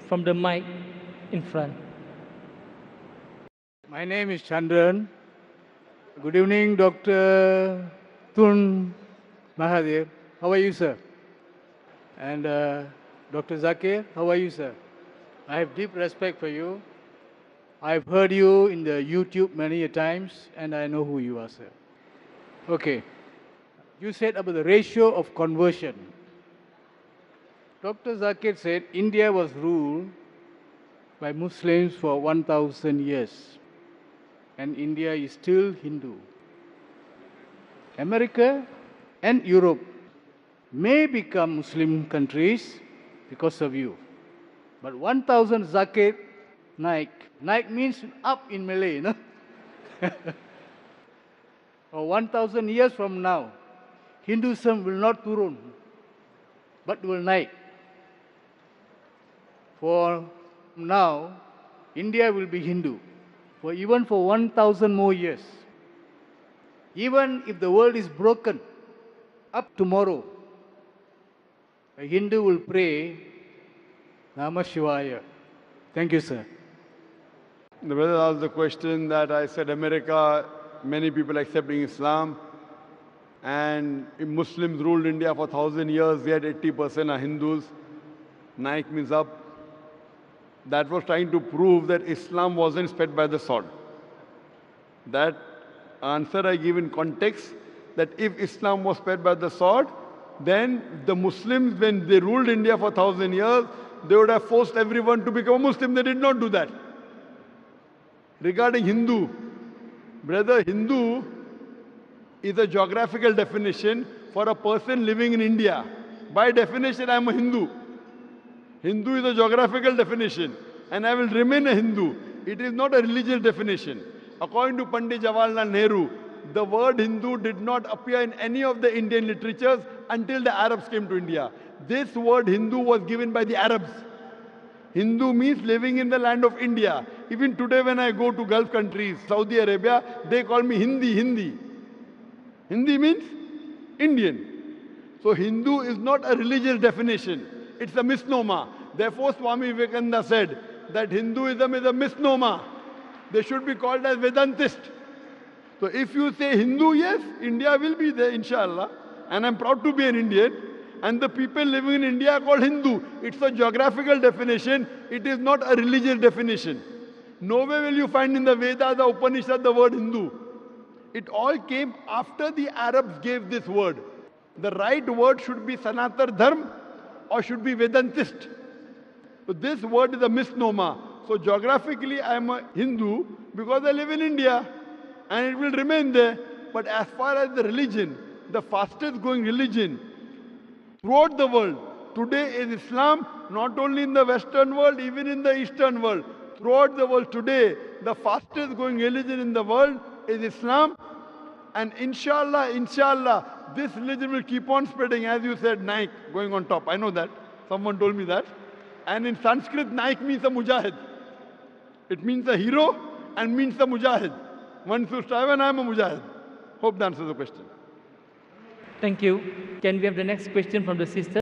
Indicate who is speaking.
Speaker 1: from the mic in front.
Speaker 2: My name is Chandran. Good evening, Dr. Tun Mahathir. How are you, sir? And Dr. Zakir, how are you, sir? I have deep respect for you. I've heard you in the YouTube many a times, and I know who you are, sir. Okay. You said about the ratio of conversion. Dr. Zakir said India was ruled by Muslims for 1,000 years, and India is still Hindu. America and Europe may become Muslim countries because of you. But 1,000 Zakir Naik. Naik means up in Malay, no? Or 1,000 years from now, Hinduism will not turun, but will naik. For now, India will be Hindu, even for 1,000 more years. Even if the world is broken, up tomorrow, a Hindu will pray, Namah Shivaya. Thank you, sir.
Speaker 3: The brother asked the question that I said America, many people accepting Islam, and if Muslims ruled India for 1,000 years, yet 80% are Hindus. Naik means up. That was trying to prove that Islam wasn't sped by the sword. That answer I give in context, that if Islam was sped by the sword, then the Muslims, when they ruled India for 1,000 years, they would have forced everyone to become a Muslim. They did not do that. Regarding Hindu, brother, Hindu is a geographical definition for a person living in India. By definition, I am a Hindu. Hindu is a geographical definition, and I will remain a Hindu. It is not a religious definition. According to Pandit Jawaharlal Nehru, the word Hindu did not appear in any of the Indian literatures until the Arabs came to India. This word Hindu was given by the Arabs. Hindu means living in the land of India. Even today when I go to Gulf countries, Saudi Arabia, they call me Hindi. Hindi means Indian. So Hindu is not a religious definition. It's a misnomer. Therefore Swami Vivekananda said that Hinduism is a misnomer. They should be called as Vedantist. So if you say Hindu, yes, India will be there, inshallah. And I'm proud to be an Indian. And the people living in India are called Hindu. It's a geographical definition. It is not a religious definition. Nowhere will you find in the Vedas, the Upanishad, the word Hindu. It all came after the Arabs gave this word. The right word should be Sanatar Dharma or should be Vedantist. So this word is a misnomer. So geographically I am a Hindu because I live in India and it will remain there. But as far as the religion, the fastest growing religion throughout the world today is Islam, not only in the Western world, even in the Eastern world. Throughout the world today, the fastest growing religion in the world is Islam. And inshallah, this religion will keep on spreading, as you said, Naik, going on top. I know that. Someone told me that. And in Sanskrit, Naik means a mujahid. It means a hero and means a mujahid. One should strive, and I am a mujahid. Hope that answers the question.
Speaker 1: Thank you. Can we have the next question from the sister?